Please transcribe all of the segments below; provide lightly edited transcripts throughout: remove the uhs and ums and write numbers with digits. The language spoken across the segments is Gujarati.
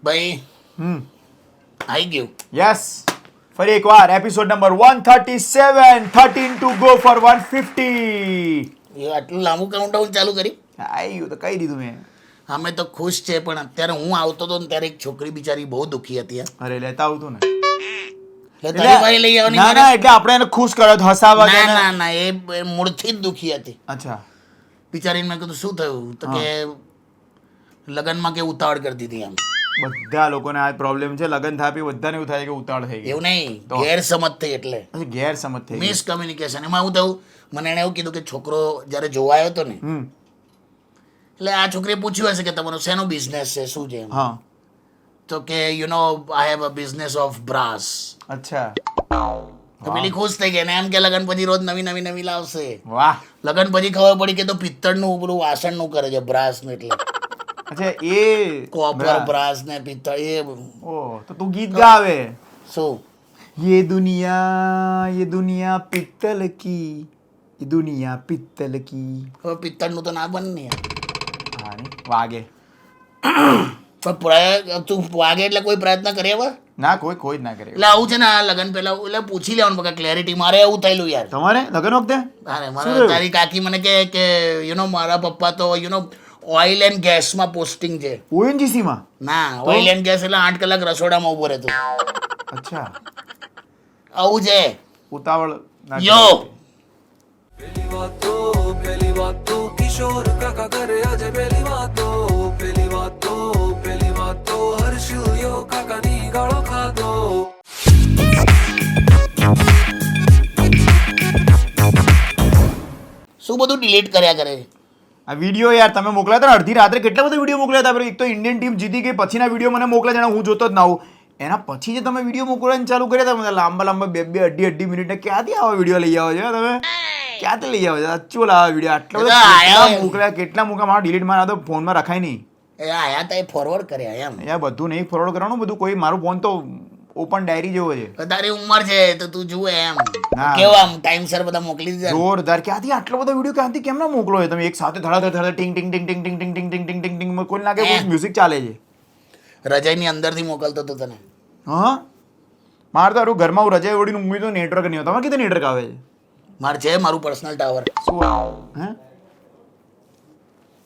ભાઈ આવી ગયું. યસ, ફરી એકવાર episode number 137, 13 to go for 150. એ આટલું લાંબુ કાઉન્ટડાઉન ચાલુ કરી. આવ્યું તો કહી દીધું મેં. અમે તો ખુશ છે, પણ અત્યારે હું આવતો હતો ને ત્યારે એક છોકરી બિચારી બહુ દુખી હતી. અરે લેતા આવતું ને એટલે તારી પાસે લઈ આવવાની ના મારે? ના, એટલે આપણે એને ખુશ કર્યો, હસાવવા ના કે ના ના, એ મૂળથી જ દુખી હતી અચ્છા. બિચારીને. મેં કીધું શું થયું? તો કે લગ્નમાં કે ઉતાવળ કરતી હતી. આમ બધા લોકોને આ પ્રોબ્લેમ છે, લગ્ન થાય પછી બધાને એવું થાય કે ઉતાવળ થઈ ગઈ. એવું નહીં, ગેરસમજ થઈ. એટલે પછી ગેરસમજ થઈ ગઈ. મિસકમ્યુનિકેશન. એમાં એવું થયું, મને એણે એવું કીધું કે છોકરો જ્યારે જોવા આવ્યો હતો ને, એટલે આ છોકરીએ પૂછ્યું હશે કે તમારો શેનો બિઝનેસ છે, શું છે એમ. હા, તો કે you know I have a business of brass. અચ્છા. તો પેલી ખુશ થઈ ગઈ ને એમ કે લગન પછી રોજ નવી લાવશે. વાહ. લગન પછી ખબર પડી કે તો પિત્તળનું પેલું વાસણનું કરે છે, બ્રાસનું. એટલે અચ્છા, એ કોપર બ્રાસ ને પિત્તળ. એ ઓ તો તું ગીત ગાવે. શું? ये दुनिया पित्तल की, ये दुनिया पित्तल की. હવે પિત્તળનું તો ના બને ને યાર. હા ને, વાગે. પણ તું વાગે એટલે કોઈ પ્રયત્ન કરે હવે? ના, કોઈ જ ના કરે. એટલે આવું છે ને, આ લગન પહેલા એટલે પૂછી લેવાનું બકા ક્લેરિટી. મારે એવું થયેલું યાર. તમારે લગન વખતે અરે મારે તારી કાકી મને કે યુ નો મારા પપ્પા તો યુ નો ઓઇલ એન્ડ ગેસમાં પોસ્ટિંગ છે. ONGC માં? ના, ઓઇલ એન્ડ ગેસ એટલે 8 કલાક રસોડામાં ઉભો રહેતો. અચ્છા, આવું છે. ઉતાવળ ના યો પેલી વાતો કિશોર કાકા કરે આજે પેલી વાતો હર્ષ યો કાકાની ગાળો ખાધો. શું બધું ડિલીટ કર્યા કરે? આ વિડીયો યાર તમે મોકલ્યા હતા ને અડધી રાત્રે, કેટલા બધા વિડીયો મોકલ્યા હતા. એક તો ઇન્ડિયન ટીમ જીતી ગઈ પછીના વિડીયો મને મોકલ્યા, જાણે હું જોતો જ ના હોઉં. એના પછી જે તમે વિડીયો મોકલવાનું ચાલુ કર્યા હતા, મને લાંબા બે અઢી મિનિટના, ક્યાંથી આવા વિડીયો લઈ આવો છો તમે? ક્યાંથી લઈ આવો છો? સાચું લાવા વિડીયો આટલા બધા કેટલા મોકલ્યા? મારા ડિલીટ મારા તો ફોનમાં રખાય નહીં. એ આયા તા એ ફોરવર્ડ કર્યા એમ. યાર બધું નહીં ફોરવર્ડ કરવાનું, બધું કોઈ મારું ફોન તો ઓપન ડાયરી જેવો છે. તારી ઉંમર છે તો તું જુએ એમ. ના. કેવા આમ ટાઈમસર બધા મોકલી દીધા. જોરદાર. ક્યાંથી આટલો બધો વિડીયો ક્યાંથી કેમ ના મોકલો છો તમે એક સાથે? ધડાધડ ટિંગ ટિંગ ટિંગ ટિંગ ટિંગ ટિંગ ટિંગ ટિંગ ટિંગ ટિંગ ટિંગ કોઈ લાગે મ્યુઝિક ચાલે છે. રજાઈની અંદરથી મોકલતો હતો તને. હા, મારે તો હારું ઘરમાં હું રજાઈ ઓડીને ઊંઘી તો નેટવર્ક નહીં હોય. તમારે કીધું નેટવર્ક આવે છે? મારે છે મારું પર્સનલ ટાવર. શું હે?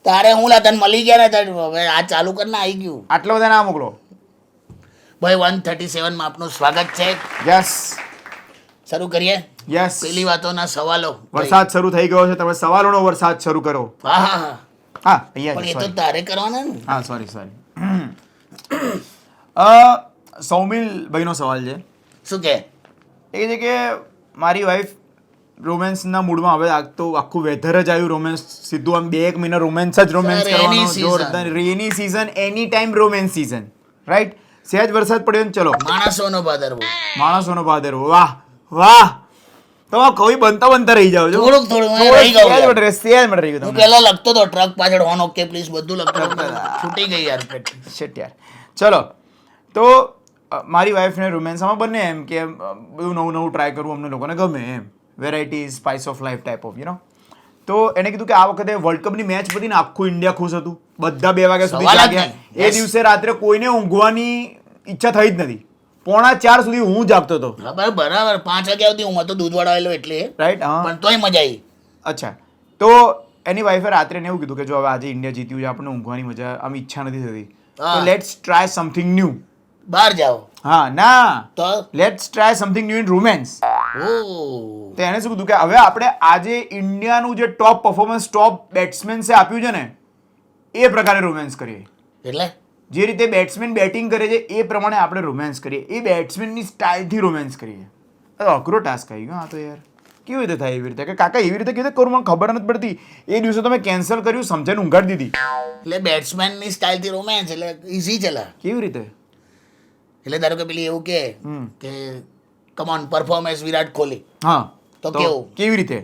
તારે હું લા તને મળી ગયા ને તારે હવે આ ચાલુ કરીને આવી ગયું. આટલા બધા ના મોકલો ભાઈ. 137 માં આપનું સ્વાગત છે. યસ શરૂ કરીએ યસ. પેલી વાતોના સવાલો. વરસાદ શરૂ થઈ ગયો છે, તમે સવાલોનો વરસાદ શરૂ કરો. હા હા હા, હા અહીંયા પણ છે, એ તો sorry. તારે કરવાના ને. હા સોરી. સૌમિલ ભાઈનો સવાલ છે. શું કે? એ છે કે મારી વાઈફ રોમેન્સના મૂડમાં હવે તો આખું વેધર જ આવ્યું રોમેન્સ, સીધું આમ 2-1 મહિના રોમેન્સ rainy કરવાનો. season. જોરદાર રેની સીઝન, એની ટાઈમ રોમેન્સ સીઝન, રાઈટ. સહેજ વરસાદ પડ્યો ને ચલો માણસોનો ભાદરવો. માણસોનો ભાદર. વાહ વાહ, તમે કવિ બનતા રહી જાવ છો. થોડુંક રહી ગયું યાર. સહેજ માટે રહી ગયું હું તમને. પહેલા લખતો હતો ટ્રક પાછળ હોન ઓકે પ્લીઝ બધું લખતો હતો. છૂટી ગઈ યાર પેટ. શિટ યાર. ચલો તો મારી વાઈફને રોમેન્સમાં બંને એમ કે બધું નવું ટ્રાય કરવું અમને લોકોને ગમે એમ. Variety spice of life type of તો એને કીધું કે આ વખતે વર્લ્ડ કપની મેચ પતી ને આખું ઇન્ડિયા ખુશ હતું, બધા 2 વાગ્યા સુધી સવાલ જ જાગ્યા. નહીં. એ દિવસે રાત્રે કોઈને ઊંઘવાની ઈચ્છા થઈ જ નથી. 3:45 સુધી હું જાગતો હતો. બરાબર 5 વાગ્યા સુધી હું તો દૂધવાળો આવેલો એટલે રાઈટ. હા, પણ તોય મજા આવી. અચ્છા. તો એની વાઈફે રાત્રે એને એવું કીધું કે જો હવે આજે ઇન્ડિયા જીત્યું છે, આપણને ઊંઘવાની મજા આમ ઈચ્છા નથી થતી, તો હા. Let's try something new. બહાર જાઓ હા ના, તો let's try something new in romance. ઓ તો એને શું કીધું કે હવે આપણે આજે ઇન્ડિયાનું જે ટોપ પરફોર્મન્સ ટોપ બેટ્સમેન્સે આપ્યું છે ને એ પ્રકારે રોમેન્સ કરીએ. એટલે જે રીતે બેટ્સમેન બેટિંગ કરે છે એ પ્રમાણે આપણે રોમેન્સ કરીએ, એ બેટ્સમેનની સ્ટાઇલથી રોમેન્સ કરીએ. અઘરો ટાસ્ક આવી ગયો આ તો યાર. કેવી રીતે થાય એવી રીતે? કે કાકા એવી રીતે કીધું કરું મને ખબર નથી પડતી. એ દિવસે તમે કેન્સલ કર્યું, સમજાઈને ઊંઘાડી દીધી. એટલે બેટ્સમેનની સ્ટાઇલથી રોમેન્સ એટલે ઈઝી ચલા. કેવી રીતે? એટલે ધારો કે પેલી એવું કે કમોન પરફોર્મન્સ વિરાટ કોહલી, હા તો કેવું? કેવી રીતે?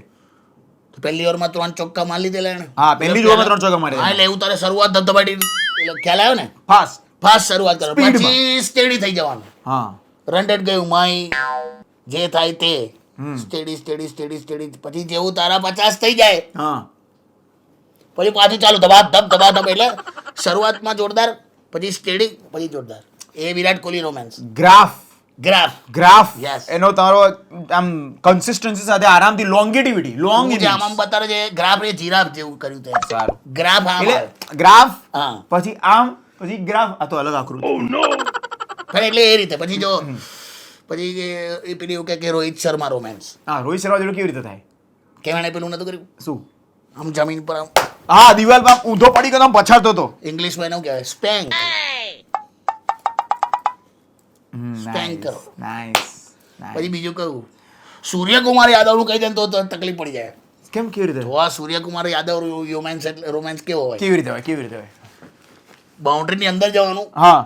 તો પહેલી ઓવરમાં 3 ચોક્કા મારી લીધેલા એને. હા, પહેલી જ ઓવરમાં 3 ચોક્કા મારી હા, એટલે એવું તારે શરૂઆત ધબધબાટી એટલે ખ્યાલ આવ્યો ને. ફાસ્ટ. ફાસ્ટ શરૂઆત કરો, Speed માં. પછી સ્ટેડી થઈ જવાનું. હા, રન રેટ ગયું માઈ જે થાય તે સ્ટેડી સ્ટેડી સ્ટેડી સ્ટેડી. પછી જેવું તારા 50 થઈ જાય હા, પછી પાછું ચાલુ ધબાધબ એટલે શરૂઆતમાં જોરદાર પછી સ્ટેડી, પછી જોરદાર એ Virat Kohli romance. Graph graph Yes. એનો તારો આમ કન્સિસ્ટન્સી સાથે આરામથી લોંગેટિવિટી લોંગ જે આમ બતાવે છે ગ્રાફ એ જીરાફ જેવું કર્યું તે સારું. ગ્રાફ આમ આવે. એટલે ગ્રાફ હા પછી આમ પછી ગ્રાફ આ તો અલગ આકૃતિ પણ એટલે એ રીતે પછી જો પછી એ પેલી એવું કહે કે રોહિત શર્મા રોમેન્સ હા રોહિત શર્મા જેવું કેવી રીતે થાય કેમ એણે પેલું નતું કર્યું શું આમ જમીન પર આમ હા દિવાલ પર ઊંધો પડી ગયો તો આમ પછાડતો હતો ઇંગ્લિશમાં એનું કહેવાય સ્પેન્ક. Spank કરો. નાઇસ પછી બીજું કહું સૂર્યકુમાર યાદવનું કહી દે ને તો તકલીફ પડી જાય. કેમ કેવી રીતે તો આ સૂર્યકુમાર યાદવ રોમેન્સ કેવો હોય? કેવી રીતે હોય કેવી રીતે હોય બાઉન્ડ્રીની અંદર જવાનું, હા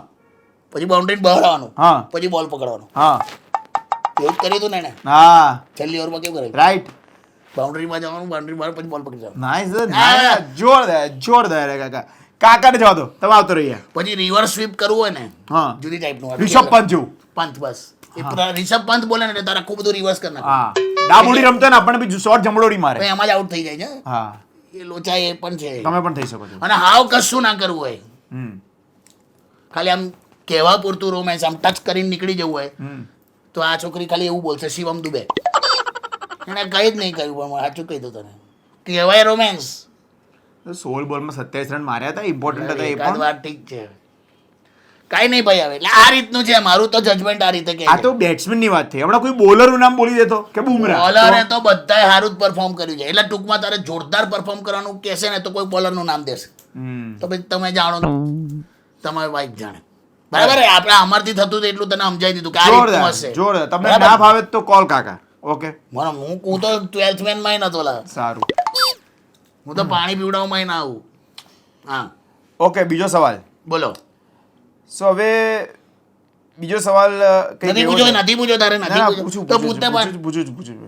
પછી બાઉન્ડ્રીની બહાર આવવાનું, હા પછી બોલ પકડવાનો. હા એવું જ કર્યું હતું ને એણે હા છેલ્લી ઓવરમાં કેવું કર્યું? રાઈટ બાઉન્ડ્રીમાં જવાનું, બાઉન્ડ્રી બહાર, પછી બોલ પકડી જવાનું. નાઇસ જોરદાર હે કાકા કાકાને જવા દો તમે આવતો રહ્યા પછી રિવર્સ સ્વીપ કરવું હોય ને હા જુદી ટાઈપનું રિષભ પંત જેવું પંત બસ એ રિષભ પંત બોલે ને એટલે તારે આખું બધું રિવર્સ કરી નાખે. હા ડાબોડી રમતો ને આપણને બી શોર્ટ જમડોડી મારે પછી એમાં જ આઉટ થઈ જાય છે. હા એ લોચા એ પણ છે. તમે પણ થઈ શકો છો અને હાવ કશું ના કરવું હોય, હમ ખાલી આમ કહેવા પૂરતું રોમેન્સ આમ ટચ કરીને નીકળી જવું હોય હમ તો આ છોકરી ખાલી એવું બોલશે શિવમ દુબે. એણે કંઈ જ નહીં કર્યું પણ સાચું કહી દઉં તને કહેવાય રોમેન્સ. 16 બોલમાં 27 રન માર્યા હતા ઇમ્પોર્ટન્ટ હતા એ એકાદ પણ વાર ઠીક છે, કાંઈ નહીં ભાઈ. હવે એટલે આ રીતનું છે મારું તો જજમેન્ટ આ રીતે કે આ તો બેટ્સમેન ની વાત થઈ હમણાં કોઈ બોલરનું નામ બોલી દેતો કે બુમરાહ બોલરે તો બધાએ સારું જ પરફોર્મ કર્યું છે. એટલે ટૂંકમાં તારે જોરદાર પરફોર્મ કરવાનું કહેશે ને તો કોઈ બોલરનું નામ દેશે હમ તો પછી તમે જાણો, તમારી વાઈફ જાણે. બરાબર છે? આપણે અમારથી થતું હતું એટલું તને સમજાવી દીધું કે આ રીતનું જોરદાર હશે. જોરદાર તમને બરાબર? ના ભાવે તો કોલ કાકા ઓકે હું તો 12th મેન માં નતો લા, સારું હું તો પાણી પીવડાવમાં ના આવું. હા ઓકે બીજો સવાલ બોલો. સો હવે બીજો સવાલ કંઈક નથી એવો પૂછો છે. નથી પૂછો તારે ના, નથી ના, પૂછો પૂછું, તો પૂછું, પૂછતે પણ પૂછું, પૂછું.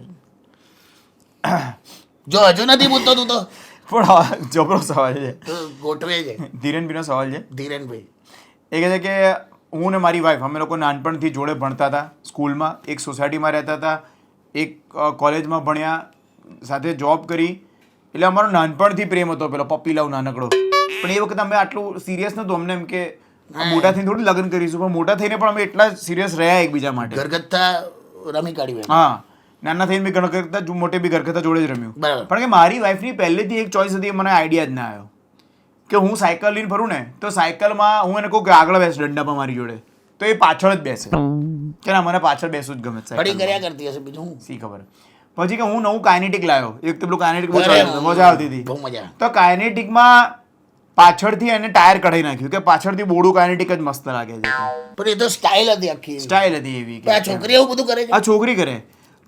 જો હજુ નથી પૂછતો તું તો પણ હા, જબરો સવાલ છે તો ગોઠવે છે ધીરેનભાઈનો સવાલ છે ધીરેનભાઈ. એ કહે છે કે હું ને મારી વાઈફ અમે લોકો નાનપણથી જોડે ભણતા હતા સ્કૂલમાં એક સોસાયટીમાં રહેતા હતા એક કોલેજમાં ભણ્યા સાથે જોબ કરી એટલે અમારો નાનપણથી પ્રેમ હતો પેલો પપ્પી લવ નાનકડો પણ એ વખતે અમે આટલું સિરિયસ નહોતું અમને એમ કે મોટા થઈને થોડું લગ્ન કરીશું પણ મોટા થઈને પણ અમે એટલા સિરિયસ રહ્યા એકબીજા માટે ઘરગથ્થા રમી કાઢ્યું એમ. હા નાના થઈને બી ઘરગથ્થા મોટે બી ઘરગથ્થા જોડે જ રમ્યું બરાબર. પણ કે મારી વાઈફની પહેલેથી એક ચોઈસ હતી એ મને આઈડિયા જ ના આવ્યો કે હું સાયકલ લઈને ફરું ને તો સાયકલમાં હું એને કહું કે આગળ બેસ દંડા પર મારી જોડે તો એ પાછળ જ બેસે કે ના મને પાછળ બેસવું જ ગમે છે ઘડી સાયકલમાં. કર્યા કરતી હશે બીજું હું. શી ખબર પછી કે હું નવું કાઇનેટિક લાવ્યો એક તો પેલું કાઇનેટિક બહુ અરે, ચાલતું હતું, મજા આવતી હતી બહુ મજા. તો કાઇનેટિકમાં પાછળથી એને ટાયર કઢાઈ નાખ્યું કે પાછળથી બોડું કાઇનેટિક જ મસ્ત લાગે છે પણ એ તો સ્ટાઇલ હતી આખી. સ્ટાઇલ હતી એવી પણ આ કે છોકરી એવું બધું કરે છે આ છોકરી કરે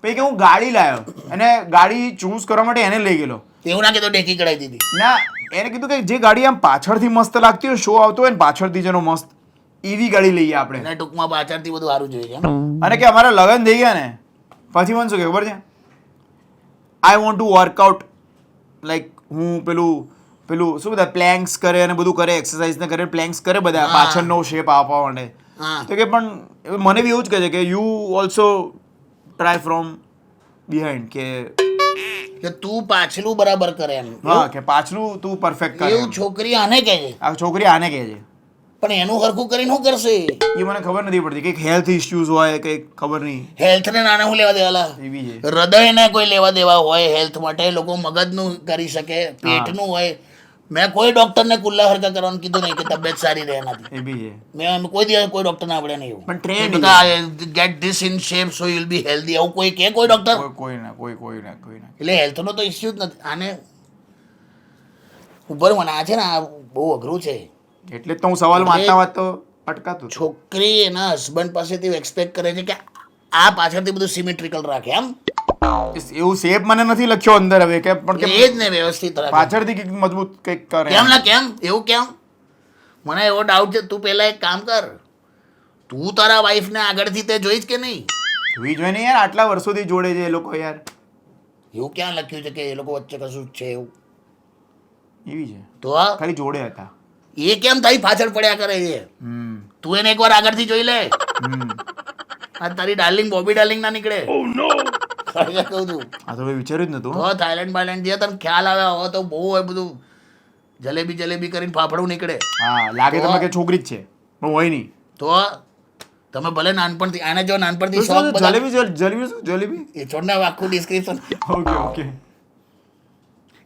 પછી કે હું ગાડી લાવ્યો અને ગાડી ચૂઝ કરવા માટે એને લઈ ગયેલો એવું ના કે તો ડેકી કઢાઈ દીધી. ના એને કીધું કે જે ગાડી આમ પાછળથી મસ્ત લાગતી હોય શો આવતો હોય ને પાછળથી જેનો મસ્ત એવી ગાડી લઈએ આપણે અને ટૂંકમાં પાછળથી બધું સારું જોઈએ છે એમ. અને કે અમારા લગ્ન થઈ ગયા ને પછી મને શું કે ખબર છે I want to workout like હું પેલું શું બધા પ્લેન્ક્સ કરે અને બધું કરે એક્સરસાઇઝ ને કરે પ્લેન્ક્સ કરે બધા હા. પાછળનો શેપ આપવા માટે હા તો કે પણ મને બી એવું જ કહે છે કે you also try from behind કે કે તું પાછલું બરાબર કરે એમ. હા કે પાછલું તું પરફેક્ટ કરે એવું છોકરી આને કહે છે આ છોકરી આને કહે છે પણ એનું હરખું કરીને શું કરશે? એ મને ખબર નથી પડતી કંઈક હેલ્થ ઇશ્યુઝ હોય કંઈક ખબર નહીં હેલ્થ ને નાના હું લેવા દેવાલા? એવી છે હૃદયને કોઈ લેવા દેવા હોય હેલ્થ માટે લોકો મગજનું કરી શકે પેટનું હોય. મેં કોઈ ડોક્ટરને કુલ્લા હરકા કરવાનું કીધું નહીં કે તબિયત સારી રહે એનાથી. એ બી છે મેં કોઈ દિવસ કોઈ ડોક્ટરને આપણે નહીં એવું પણ trend gate this in shape so you will be healthy આવું કોઈ કે કોઈ ડોક્ટર? કોઈ ના એટલે હેલ્થનો તો ઇસ્યુ જ નથી આને ઉપર મને આ છે ને આ બહુ અઘરું છે. એટલે જ તો હું સવાલ વાંચતા તો અટકાતું છું. છોકરી એના હસબન્ડ પાસેથી એક્સપેક્ટ કરે છે કે આ પાછળથી બધું સિમેટ્રિકલ રાખે એમ. એવું શેપ મને નથી લખ્યો અંદર હવે કે પણ એ કે જ ને વ્યવસ્થિત રાખે. પાછળથી કંઈક મજબૂત કંઈક કરે કેમ ના કેમ એવું કેમ? મને એવો ડાઉટ છે. તું પહેલા એક કામ કર, તું તારા વાઈફને આગળથી તે જોઈશ કે નહીં? જોઈ જોઈને યાર આટલા વર્ષોથી જોડે છે એ લોકો યાર એવું ક્યાં લખ્યું છે કે એ લોકો વચ્ચે કશું જ છે એવું? એવી છે તો આ ખાલી જોડે હતા એ કેમ તારી પાછળ પડ્યા કરે છે? હમ તું એને એકવાર આગળથી જોઈ લે. હમ આ તારી ડાર્લિંગ બોબી ડાર્લિંગ ના નીકળે. ખરેખર કહું છું. આ તો હવે વિચાર્યું જ નતું તો થાઈલેન્ડ બાઈલેન્ડ જે તને ખ્યાલ આવે હવે તો બહુ હોય બધું જલેબી જલેબી કરીને ફાફડું નીકળે હા લાગે તમે કે છોકરી જ છે પણ હોય નહીં. તો તમે ભલે નાનપણથી આને જો નાનપણથી તો શોખ શું બધા જલેબી જલેબી શું જલેબી એ છોડના આખું ડિસ્ક્રિપ્શન ઓકે ઓકે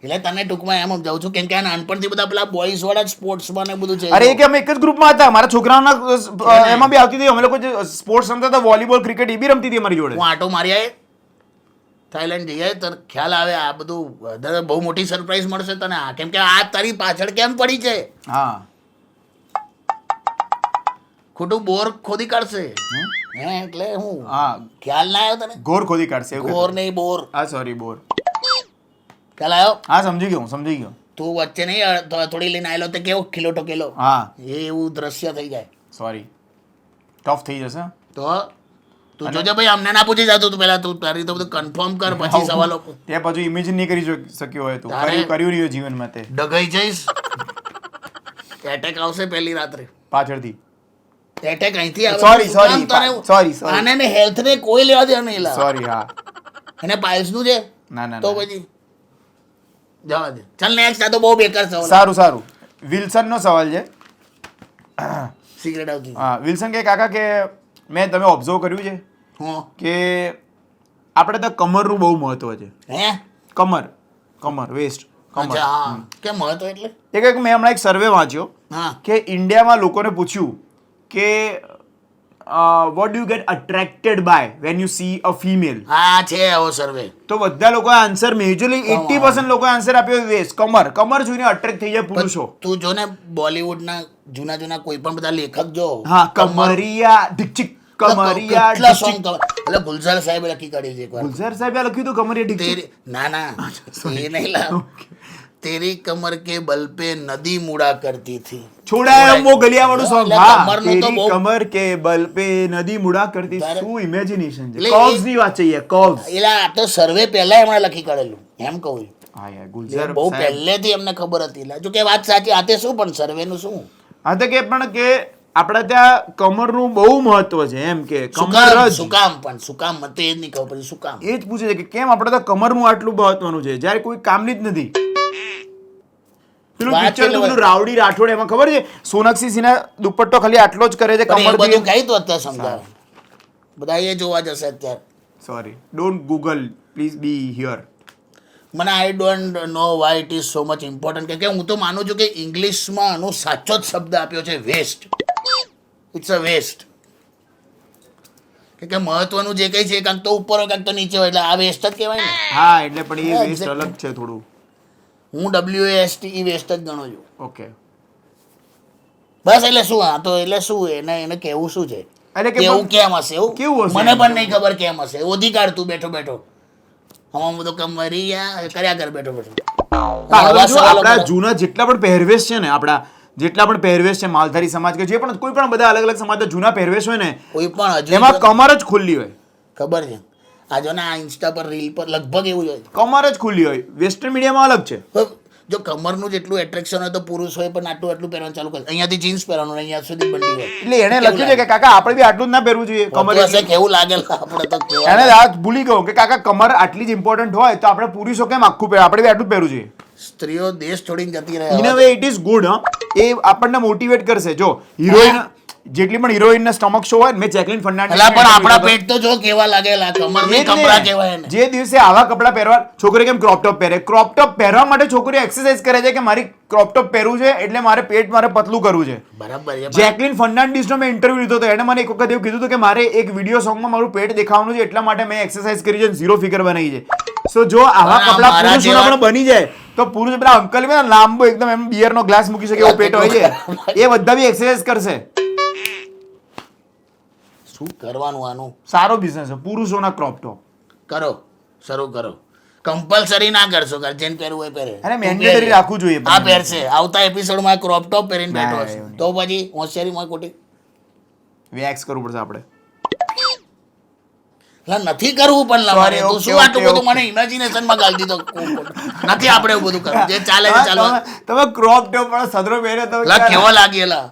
એટલે તને ટૂંકમાં એમ સમજાવું છું કેમ કે આ નાનપણથી બધા પેલા બોયઝ વાળા સ્પોર્ટ્સમાં ને બધું છે અરે એ કે અમે એક જ ગ્રુપમાં હતા મારા છોકરાઓના એમાં બી આવતી હતી અમે લોકો જે સ્પોર્ટ્સ રમતા હતા વોલીબોલ ક્રિકેટ એ બી રમતી હતી અમારી જોડે. હું આટો મારી આવે થાઈલેન્ડ જઈએ તો ખ્યાલ આવે આ બધું દાદા બહુ મોટી સરપ્રાઈઝ મળશે તને આ કેમ કે આ તારી પાછળ કેમ પડી છે હા ખોટું બોર ખોદી કાઢશે હે એટલે હું હા ખ્યાલ ના આવ્યો તને ગોર ખોદી કાઢશે એવું બોર કહેતો. નહીં બોર હા સોરી બોર. ખ્યાલ આવ્યો હા સમજી ગયો હું સમજી ગયો. તું વચ્ચે નહીં થોડી લઈને આવેલો તો કેવો ખીલો ટોકેલો હા એ એવું દ્રશ્ય થઈ જાય સોરી ટફ થઈ જશે. તો તું જોજે ભાઈ અમને ના પૂછી જતું તું પેલા તું તારી તો બધું કન્ફર્મ કર પછી સવાલો તે પછી ઇમેજિન નહીં કરી શક્યો હોય તું તારે- કર્યું રહ્યો જીવનમાં તે ડગાઈ જઈશ એટેક આવશે પહેલી રાત્રે પાછળથી. એટેક અહીંથી આવે Sorry, શું sorry, કામ તારે? sorry, sorry. આને ને હેલ્થ ને કોઈ લેવા દેવા નહીં લા સોરી હા એને પાઇલ્સ નું છે ના ના તો ના. પછી જવા દે ચાલ નેક્સ્ટ આ તો બહુ બેકાર સવાલ સારું સારું વિલ્સન નો સવાલ છે. સિગરેટ આવતી હા વિલ્સન કે કાકા કે મેં તમે ઓબ્ઝર્વ કર્યું છે હું કે આપણે તો કમરનું બહુ મહત્વ છે. હે કમર વેસ્ટ કમર. અચ્છા હા કેમ હતો એટલે એ કંઈક મેં હમણાં એક સર્વે વાંચ્યો હા કે ઇન્ડિયામાં લોકોને પૂછ્યું કે what do you get attracted by when you see a female. હા છે એવો સર્વે તો બધા લોકોએ આન્સર મેજરલી 80% લોકોએ આન્સર આપ્યો વેસ્ટ કમર જોઈને અટ્રેક્ટ થઈ જાય પુરુષો. તું જો ને બોલિવૂડના જૂના કોઈ પણ બધા લેખક જો હા કમરિયા ઢીકચીક કમરિયા કેટલા સોંગ ઢીકચીક. એટલે ગુલઝાર સાહેબ લખી કાઢી છે એકવાર ગુલઝાર સાહેબે લખ્યું હતું કમરિયા ઢીકચીક. તેરી ના એ નહીં લા તેરી કમર કે બલ પે નદી મુડા કરતી थी છોડાય વો ગલિયા વાળું સોંગ. એટલે હા કમરનું તો તેરી બહુ- કમર કે બલ પે નદી મુડા કરતી. તારે- શું ઇમેજિનેશન છે. એટલે કર્વ્સ ની વાત છે યાર કર્વ્સ. એટલે આ તો સર્વે પહેલા એમણે લખી કાઢેલું એમ કહું છું. હા યાર એ ગુલઝાર બહુ સાહેબ. પહેલેથી એમને ખબર હતી લા. જો કે વાત સાચી આતે શું પણ સર્વે નું શું હા તો કે પણ કે આપણે ત્યાં કમરનું બહુ મહત્વ છે એમ કે શું કમર કામ જ શું કામ પણ શું કામ મને તો એ જ નહીં ખબર પડી શું કામ એ જ પૂછે છે કે કેમ આપણે તો કમરનું આટલું મહત્વનું છે જ્યારે કોઈ કામની જ નથી. પેલું વાત પિક્ચર એટલે પેલું રાવડી રાઠોડ એમાં ખબર છે સોનાક્ષી સિન્હા દુપટ્ટો ખાલી આટલો જ કરે છે પણ એ બધું કમરથી. કઈ તો અત્યારે સમજાવે બધા એ જોવા જશે અત્યારે sorry don't Google please be here. મને I don't know why it is so much important કે હું તો માનું છું કે ઇંગ્લિશમાં આનો સાચો જ શબ્દ આપ્યો છે વેસ્ટ ઇટ્સ અ વેસ્ટ કે મહત્વનું જે કંઈ છે કાંક તો ઉપર હોય કાંક તો નીચે હોય એટલે આ વેસ્ટ જ કહેવાય ને હા એટલે પણ એ હા, વેસ્ટ exactly. અલગ છે થોડું. હું WAST એ વેસ્ટ જ ગણું છું ઓકે બસ એટલે શું આ તો એટલે શું એને કહેવું શું છે એટલે કે કેવું પણ- કેમ હશે એવું કેવું હશે? મને પણ નહીં ખબર કેમ હશે ઓધી કાઢ તું બેઠો બેઠો હમ બધું કમરિયા કર્યા કર બેઠો બેઠો હા, આવા હવે જો સવાલો આપણા કરો. જૂના જેટલા પણ પહેરવેશ છે ને આપણા જેટલા પણ પહેરવેશ છે માલધારી સમાજ કે જે પણ કોઈ પણ બધા અલગ અલગ સમાજના જૂના પહેરવેશ હોય ને કોઈ પણ હજુ એમાં કમર જ ખુલ્લી હોય. ખબર છે આ જો ને આ ઇન્સ્ટા પર રીલ પર લગભગ એવું જ હોય કમર જ ખુલ્લી હોય. વેસ્ટર્ન મીડિયામાં અલગ છે. હવે જો કમરનું જેટલું એટ્રેક્શન હોય તો પુરુષ હોય પણ આટલું આટલું પહેરવાનું ચાલુ કરે અહીંયાથી જીન્સ પહેરવાનું અહીંયા સુધી બંડી હોય એટલે એને લખ્યું છે કે કાકા આપણે બી આટલું જ ના પહેરવું જોઈએ કમર હોતું હશે કેવું લાગેલ આપણે તો એને કહેવાય. આ ભૂલી ગયો કે કાકા કમર આટલી જ ઇમ્પોર્ટન્ટ હોય તો આપણે પુરુષો કેમ આખું પહેર આપણે બી આટલું જ પહેરવું જોઈએ. સ્ત્રીઓ દેશ છોડીને જતી ઇન રહે a way it is good એ આપણને મોટિવેટ કરશે. જો હિરોઈન જેટલી પણ હિરોઈનના સ્ટમક શો હોય ને મેં જેકલિન ફર્નાન્ડિસ અલા પણ આપણા પેટ તો જો કેવા લાગેલા કમર ની કમરા કહેવાય એને જે દિવસે આવા કપડાં પહેરવા છોકરી કેમ ક્રોપ ટોપ પહેરે ક્રોપ ટોપ પહેરવા માટે છોકરી એક્સરસાઇઝ કરે છે કે મારી ક્રોપ ટોપ પહેરવું છે એટલે મારે પેટ મારે પતલું કરવું છે. બરાબર છે જેકલિન ફર્નાન્ડિસનો મેં ઇન્ટરવ્યુ લીધો હતો એને મને એક વખત એવું કીધું હતું કે મારે એક વિડીયો સોંગમાં મારું પેટ દેખાવાનું છે એટલા માટે મેં એક્સરસાઇઝ કરી છે ઝીરો ફિગર બનાવી છે. સો જો આવા પણ કપડાં મારા પુરુષોના જેવા- પણ બની જાય તો પુરુષ પેલા અંકલ બી ને લાંબો એકદમ એમ બિયરનો ગ્લાસ મૂકી શકે એવો પેટ હોય છે એ બધા બી એક્સરસાઇઝ કરશે. શું કરવાનું આનું સારો બિઝનેસ છે પુરુષોના ક્રોપ ટોપ. કરો શરૂ કરો કમ્પલસરી ના કરશો કે જેને પહેરવું હોય પહેરે અને તું mandatory પહેરે. રાખવું જોઈએ આ પહેરશે આવતા એપિસોડમાં ક્રોપ ટોપ પહેરીને ના, બેઠો એવું હશે નહીં. તો પછી હોશિયારીમાં ખોટી વેક્સ કરવું પડશે આપણે. એટલે નથી કરવું પણ લા Sorry, મારે. તું okay, શું આટલું okay, બધું મને ઇમેજિનેશનમાં ગાળી દીધો નથી આપણે એવું બધું કરવું જે ચાલે છે ચાલવા તમે ક્રોપ ટોપ વાળો સદરો પહેર્યો તમે લા ક્યારે- કેવો લાગેલા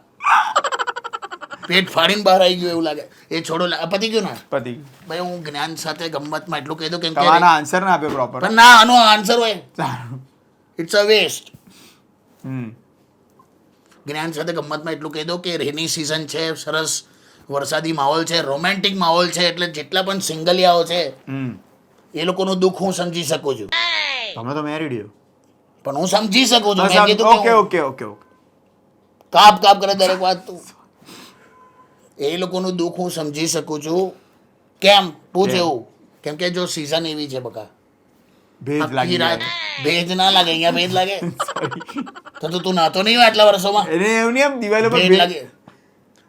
પેટ ફાડીને બહાર આવી ગયું એવું લાગે એ છોડો પતી ગયું ને પતિ ભાઈ હું જ્ઞાન સાથે ગમતમાં એટલું કહી દઉં કેમ કે તમારા આન્સર ના આપ્યો પ્રોપર. પણ ના આનો આન્સર હોય ઇટ્સ અ વેસ્ટ જ્ઞાન સાથે ગમતમાં એટલું કહી દો કે રેની સિઝન છે, સરસ વરસાદી માહોલ છે, રોમેન્ટિક માહોલ છે, એટલે જેટલા પણ સિંગલિયાઓ છે એ લોકોનું દુઃખ હું સમજી શકું છું. તમે તો મેરીડ છો. પણ હું સમજી શકું છું. મેં કીધું ઓકે કે હું ઓકે ઓકે ઓકે કાપ કરે દરેક વાત. તું એ લોકોનું દુઃખ હું સમજી શકું છું. કેમ પૂછ એવું? કેમ કે જો સિઝન એવી છે બકા, ભેજ આખી લાગી રાત જાય. ભેજ ના લાગે, અહીંયા ભેજ લાગે તો તું નાતો નહીં હોય આટલા વર્ષોમાં? એને એવું નહીં આમ દિવાલો પર ભેજ લાગે.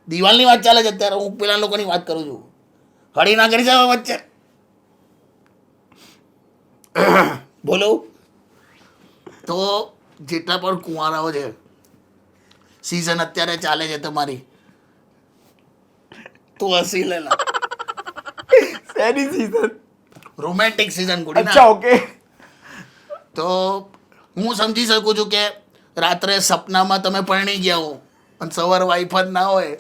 દિવાલની વાત ચાલે છે અત્યારે, હું પેલા લોકોની વાત કરું છું. હળી ના કરી જાવ વચ્ચે. બોલો. તો જેટલા પણ કુંવારાઓ છે, સિઝન અત્યારે ચાલે છે તમારી, તું હસી લેલા. શેની season? રોમેન્ટિક સિઝન અચ્છા ઓકે. તો હું સમજી શકું છું કે રાત્રે સપનામાં તમે પરણી ગયા હો અને સવાર વાઈફ જ ના હોય.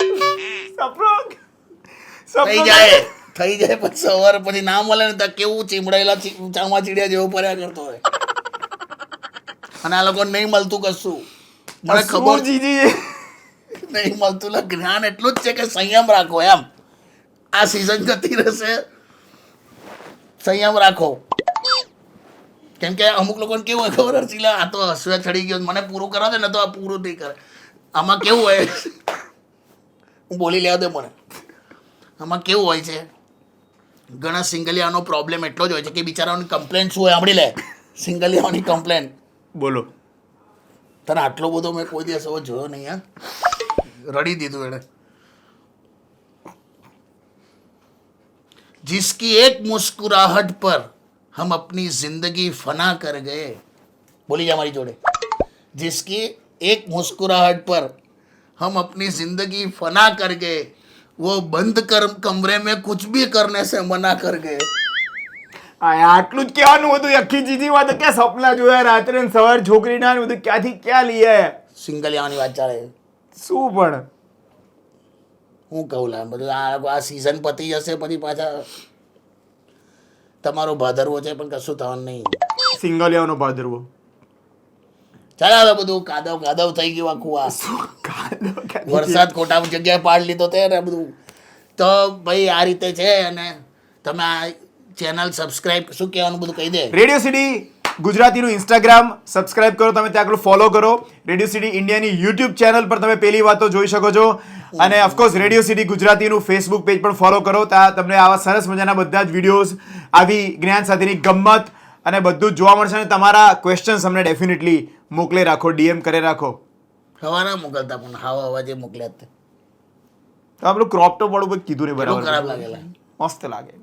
થઈ જાય પણ સવાર પછી ના મળે ને તો કેવું ચીમડાયેલા ચામા ચીડિયા જેવો પડ્યા કરતો હોય. અને આ લોકો નહીં મળતું કશું. મને ખબર નહીં મળતું. જ્ઞાન એટલું જ છે કે સંયમ રાખો એમ. આ સિઝન જતી રહેશે, સંયમ રાખો. કેમ કે અમુક લોકોને કેવું હોય ખબર હશે, આ તો હસવે ચડી ગયો, મને પૂરું કરવા દે ને તો આ પૂરું નહીં કરે. આમાં કેવું હોય, હું બોલી લેવા દે મને. આમાં કેવું હોય છે, ઘણા સિંગલિયાનો પ્રોબ્લેમ એટલો જ હોય છે કે બિચારાઓની કમ્પ્લેન શું હોય સાંભળી લે. સિંગલિયાઓની કમ્પ્લેન બોલો. તને આટલો બધો મેં કોઈ દિવસ એવો જોયો નહીં. હા, રડી દીધું એણે. जिसकी एक मुस्कुराहट पर हम अपनी जिंदगी फना कर गए. बोली जा हमारी जोड़े. जिसकी एक मुस्कुराहट पर हम अपनी जिंदगी फना कर गए, वो बंद कर कमरे में कुछ भी करने से मना कर गए. આટલું જ કહેવાનું હતું. આખી ચીજી વાત ક્યાં સપના જોયા રાત્રે ને સવાર છોકરીના ને બધું ક્યાંથી ક્યાં લઈ આયા. સિંગલિયાની વાત ચાલે. શું પણ હું કહું લા બધું આ સિઝન પતી જશે પછી પાછા તમારો ભાદરવો છે પણ કશું થવાનું નહીં. સિંગલિયાનો ભાદરવો. ચાલ હવે બધું કાદવ થઈ ગયું આખું. આ વરસાદ ખોટા જગ્યાએ પાડ લીધો તે ને બધું. તો ભાઈ આ રીતે છે. અને તમે આ ચેનલ સબસ્ક્રાઇબ શું કહેવાનું બધું કહી દે. રેડિયો સિટી ગુજરાતીનું ઇન્સ્ટાગ્રામ સબસ્ક્રાઇબ કરો, તમે ત્યાં આગળ ફોલો કરો. રેડિયો સિટી ઇન્ડિયાની યુટ્યુબ ચેનલ પર તમે પેલી વાતો જોઈ શકો છો. અને ઓફકોર્સ રેડિયો સિટી ગુજરાતીનું ફેસબુક પેજ પણ ફોલો કરો. ત્યાં તમને આવા સરસ મજાના બધા જ વિડીયોઝ, આવી જ્ઞાન સાથેની ગમ્મત અને બધું જ જોવા મળશે. અને તમારા ક્વેશ્ચન્સ અમને ડેફિનેટલી મોકલે રાખો, ડીએમ કરે રાખો. હવા ના મોકલતા પણ હાવા અવાજે મોકલ્યા જ. તો આપણું ક્રોપ ટોપ વાળું બધું કીધું ને ખરાબ બરાબર, લાગેલા. મસ્ત લાગે.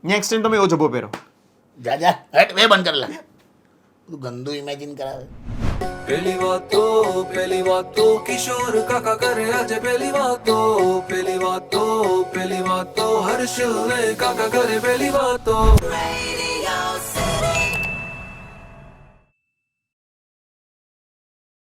નેક્સ્ટ ટાઈમ તમે એવો જબો પહેરો. જા હટ વે બંધ કરેલા. બધું ગંદુ ઇમેજિન કરાવે. પેલી વાતો કિશોર કાકા કરે આજે પેલી વાતો હર્ષ કાકા કરે પેલી વાતો.